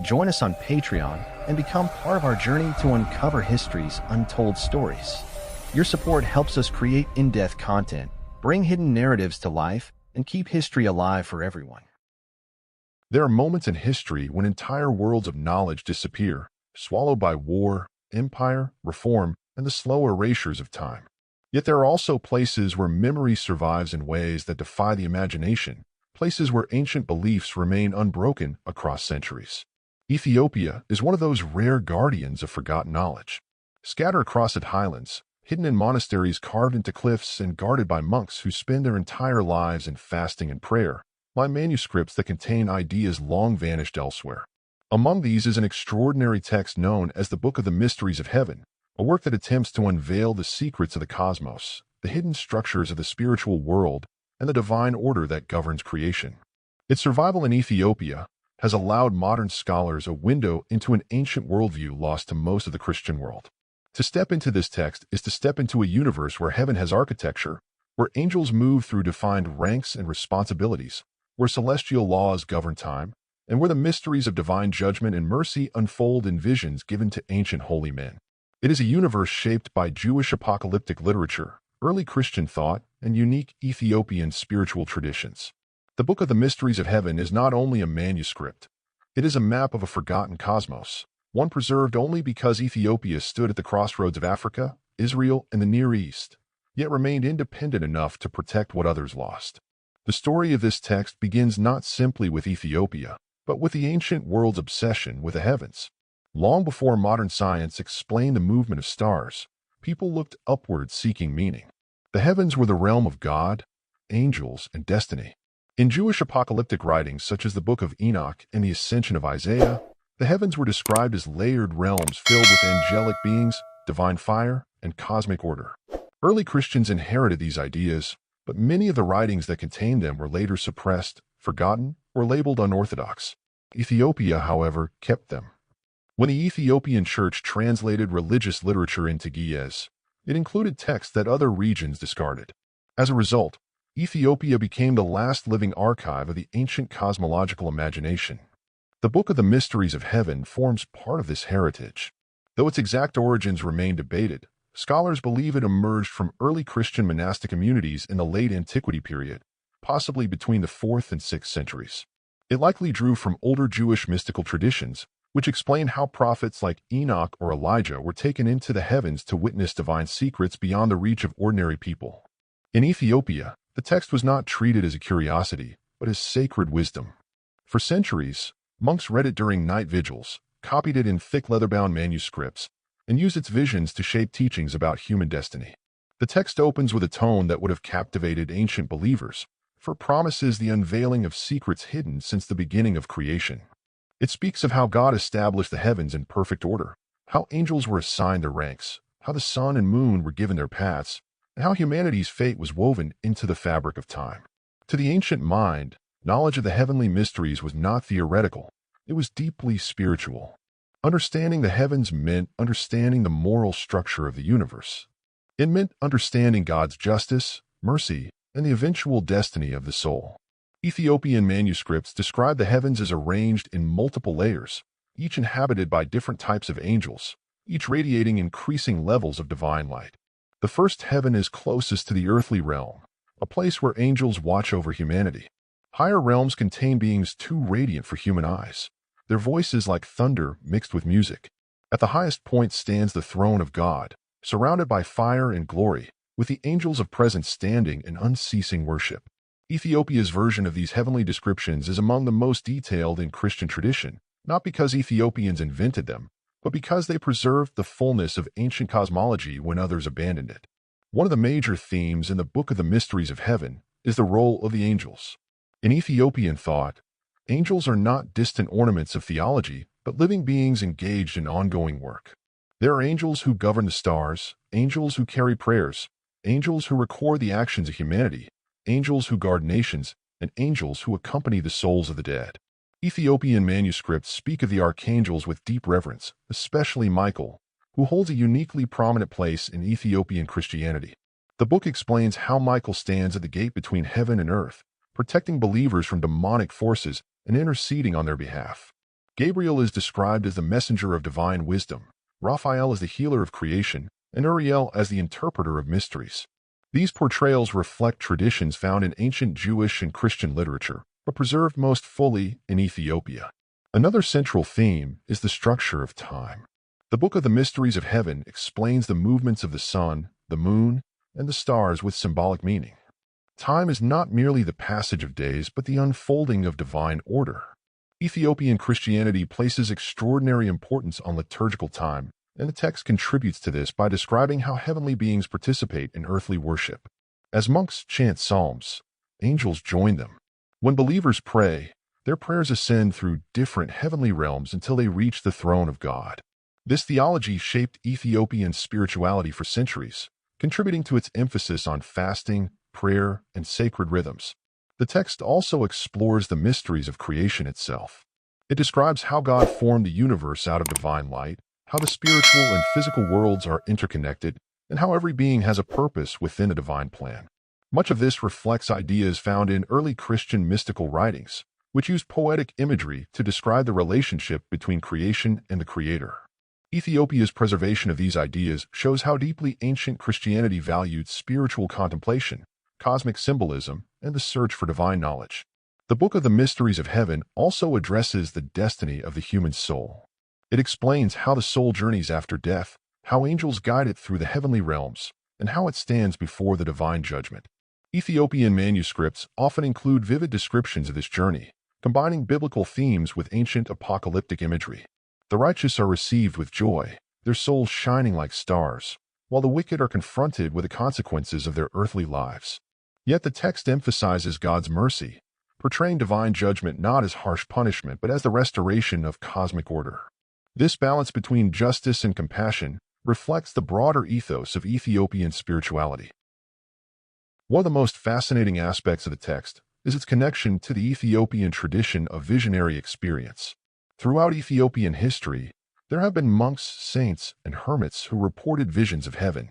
Join us on Patreon and become part of our journey to uncover history's untold stories. Your support helps us create in-depth content, bring hidden narratives to life, and keep history alive for everyone. There are moments in history when entire worlds of knowledge disappear, swallowed by war, empire, reform, and the slow erasures of time. Yet there are also places where memory survives in ways that defy the imagination, places where ancient beliefs remain unbroken across centuries. Ethiopia is one of those rare guardians of forgotten knowledge. Scattered across its highlands, hidden in monasteries carved into cliffs and guarded by monks who spend their entire lives in fasting and prayer, lie manuscripts that contain ideas long vanished elsewhere. Among these is an extraordinary text known as the Book of the Mysteries of Heaven, a work that attempts to unveil the secrets of the cosmos, the hidden structures of the spiritual world, and the divine order that governs creation. Its survival in Ethiopia has allowed modern scholars a window into an ancient worldview lost to most of the Christian world. To step into this text is to step into a universe where heaven has architecture, where angels move through defined ranks and responsibilities, where celestial laws govern time, and where the mysteries of divine judgment and mercy unfold in visions given to ancient holy men. It is a universe shaped by Jewish apocalyptic literature, early Christian thought, and unique Ethiopian spiritual traditions. The Book of the Mysteries of Heaven is not only a manuscript, it is a map of a forgotten cosmos, one preserved only because Ethiopia stood at the crossroads of Africa, Israel, and the Near East, yet remained independent enough to protect what others lost. The story of this text begins not simply with Ethiopia, but with the ancient world's obsession with the heavens. Long before modern science explained the movement of stars, people looked upward seeking meaning. The heavens were the realm of God, angels, and destiny. In Jewish apocalyptic writings such as the Book of Enoch and the Ascension of Isaiah, the heavens were described as layered realms filled with angelic beings, divine fire, and cosmic order. Early Christians inherited these ideas, but many of the writings that contained them were later suppressed, forgotten, or labeled unorthodox. Ethiopia, however, kept them. When the Ethiopian Church translated religious literature into Ge'ez, it included texts that other regions discarded. As a result, Ethiopia became the last living archive of the ancient cosmological imagination. The Book of the Mysteries of Heaven forms part of this heritage. Though its exact origins remain debated, scholars believe it emerged from early Christian monastic communities in the late Antiquity period, possibly between the 4th and 6th centuries. It likely drew from older Jewish mystical traditions, which explain how prophets like Enoch or Elijah were taken into the heavens to witness divine secrets beyond the reach of ordinary people. In Ethiopia, the text was not treated as a curiosity, but as sacred wisdom. For centuries, monks read it during night vigils, copied it in thick leather-bound manuscripts, and used its visions to shape teachings about human destiny. The text opens with a tone that would have captivated ancient believers, for it promises the unveiling of secrets hidden since the beginning of creation. It speaks of how God established the heavens in perfect order, how angels were assigned their ranks, how the sun and moon were given their paths, and how humanity's fate was woven into the fabric of time. To the ancient mind, knowledge of the heavenly mysteries was not theoretical, it was deeply spiritual. Understanding the heavens meant understanding the moral structure of the universe. It meant understanding God's justice, mercy, and the eventual destiny of the soul. Ethiopian manuscripts describe the heavens as arranged in multiple layers, each inhabited by different types of angels, each radiating increasing levels of divine light. The first heaven is closest to the earthly realm, a place where angels watch over humanity. Higher realms contain beings too radiant for human eyes, their voices like thunder mixed with music. At the highest point stands the throne of God, surrounded by fire and glory, with the angels of presence standing in unceasing worship. Ethiopia's version of these heavenly descriptions is among the most detailed in Christian tradition, not because Ethiopians invented them, but because they preserved the fullness of ancient cosmology when others abandoned it. One of the major themes in the Book of the Mysteries of Heaven is the role of the angels. In Ethiopian thought, angels are not distant ornaments of theology, but living beings engaged in ongoing work. There are angels who govern the stars, angels who carry prayers, angels who record the actions of humanity, angels who guard nations, and angels who accompany the souls of the dead. Ethiopian manuscripts speak of the archangels with deep reverence, especially Michael, who holds a uniquely prominent place in Ethiopian Christianity. The book explains how Michael stands at the gate between heaven and earth, protecting believers from demonic forces and interceding on their behalf. Gabriel is described as the messenger of divine wisdom, Raphael as the healer of creation, and Uriel as the interpreter of mysteries. These portrayals reflect traditions found in ancient Jewish and Christian literature, but preserved most fully in Ethiopia. Another central theme is the structure of time. The Book of the Mysteries of Heaven explains the movements of the sun, the moon, and the stars with symbolic meaning. Time is not merely the passage of days, but the unfolding of divine order. Ethiopian Christianity places extraordinary importance on liturgical time, and the text contributes to this by describing how heavenly beings participate in earthly worship. As monks chant psalms, angels join them. When believers pray, their prayers ascend through different heavenly realms until they reach the throne of God. This theology shaped Ethiopian spirituality for centuries, contributing to its emphasis on fasting, prayer, and sacred rhythms. The text also explores the mysteries of creation itself. It describes how God formed the universe out of divine light, how the spiritual and physical worlds are interconnected, and how every being has a purpose within a divine plan. Much of this reflects ideas found in early Christian mystical writings, which used poetic imagery to describe the relationship between creation and the Creator. Ethiopia's preservation of these ideas shows how deeply ancient Christianity valued spiritual contemplation, cosmic symbolism, and the search for divine knowledge. The Book of the Mysteries of Heaven also addresses the destiny of the human soul. It explains how the soul journeys after death, how angels guide it through the heavenly realms, and how it stands before the divine judgment. Ethiopian manuscripts often include vivid descriptions of this journey, combining biblical themes with ancient apocalyptic imagery. The righteous are received with joy, their souls shining like stars, while the wicked are confronted with the consequences of their earthly lives. Yet the text emphasizes God's mercy, portraying divine judgment not as harsh punishment but as the restoration of cosmic order. This balance between justice and compassion reflects the broader ethos of Ethiopian spirituality. One of the most fascinating aspects of the text is its connection to the Ethiopian tradition of visionary experience. Throughout Ethiopian history, there have been monks, saints, and hermits who reported visions of heaven.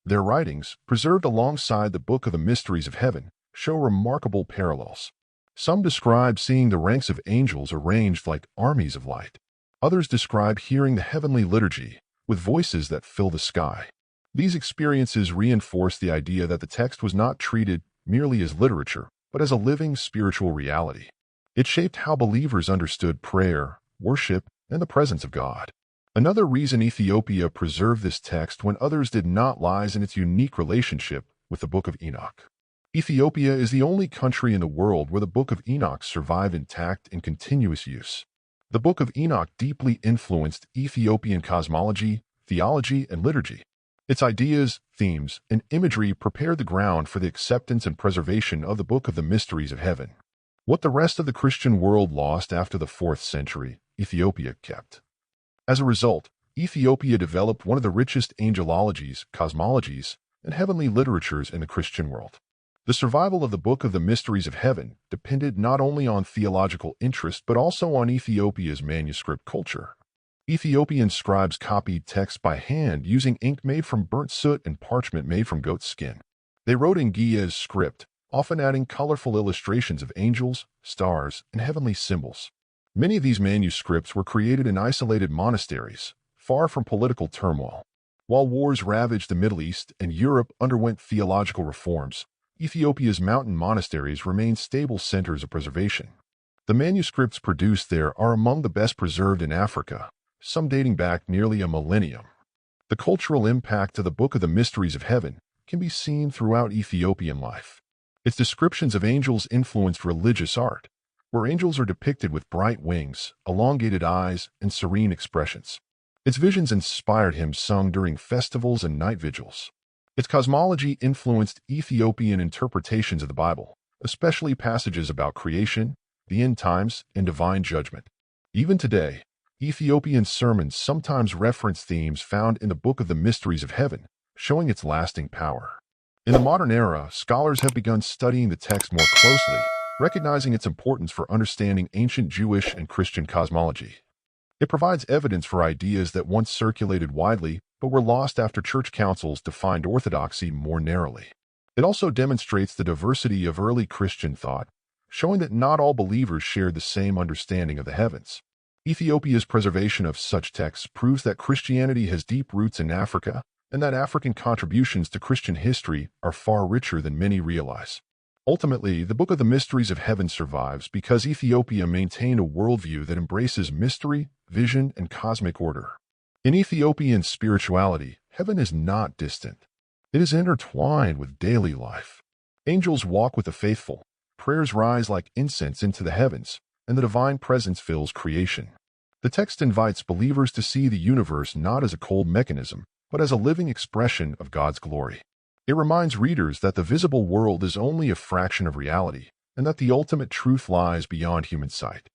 Their writings, preserved alongside the Book of the Mysteries of Heaven, show remarkable parallels. Some describe seeing the ranks of angels arranged like armies of light. Others describe hearing the heavenly liturgy, with voices that fill the sky. These experiences reinforce the idea that the text was not treated merely as literature, but as a living spiritual reality. It shaped how believers understood prayer, worship, and the presence of God. Another reason Ethiopia preserved this text when others did not lies in its unique relationship with the Book of Enoch. Ethiopia is the only country in the world where the Book of Enoch survived intact in continuous use. The Book of Enoch deeply influenced Ethiopian cosmology, theology, and liturgy. Its ideas, themes, and imagery prepared the ground for the acceptance and preservation of the Book of the Mysteries of Heaven. What the rest of the Christian world lost after the 4th century, Ethiopia kept. As a result, Ethiopia developed one of the richest angelologies, cosmologies, and heavenly literatures in the Christian world. The survival of the Book of the Mysteries of Heaven depended not only on theological interest but also on Ethiopia's manuscript culture. Ethiopian scribes copied text by hand using ink made from burnt soot and parchment made from goat skin. They wrote in Ge'ez script, often adding colorful illustrations of angels, stars, and heavenly symbols. Many of these manuscripts were created in isolated monasteries, far from political turmoil. While wars ravaged the Middle East and Europe underwent theological reforms, Ethiopia's mountain monasteries remained stable centers of preservation. The manuscripts produced there are among the best preserved in Africa, some dating back nearly a millennium. The cultural impact of the Book of the Mysteries of Heaven can be seen throughout Ethiopian life. Its descriptions of angels influenced religious art, where angels are depicted with bright wings, elongated eyes, and serene expressions. Its visions inspired hymns sung during festivals and night vigils. Its cosmology influenced Ethiopian interpretations of the Bible, especially passages about creation, the end times, and divine judgment. Even today, Ethiopian sermons sometimes reference themes found in the Book of the Mysteries of Heaven, showing its lasting power. In the modern era, scholars have begun studying the text more closely, recognizing its importance for understanding ancient Jewish and Christian cosmology. It provides evidence for ideas that once circulated widely but were lost after church councils defined orthodoxy more narrowly. It also demonstrates the diversity of early Christian thought, showing that not all believers shared the same understanding of the heavens. Ethiopia's preservation of such texts proves that Christianity has deep roots in Africa and that African contributions to Christian history are far richer than many realize. Ultimately, the Book of the Mysteries of Heaven survives because Ethiopia maintained a worldview that embraces mystery, vision, and cosmic order. In Ethiopian spirituality, heaven is not distant. It is intertwined with daily life. Angels walk with the faithful, prayers rise like incense into the heavens, and the divine presence fills creation. The text invites believers to see the universe not as a cold mechanism, but as a living expression of God's glory. It reminds readers that the visible world is only a fraction of reality, and that the ultimate truth lies beyond human sight.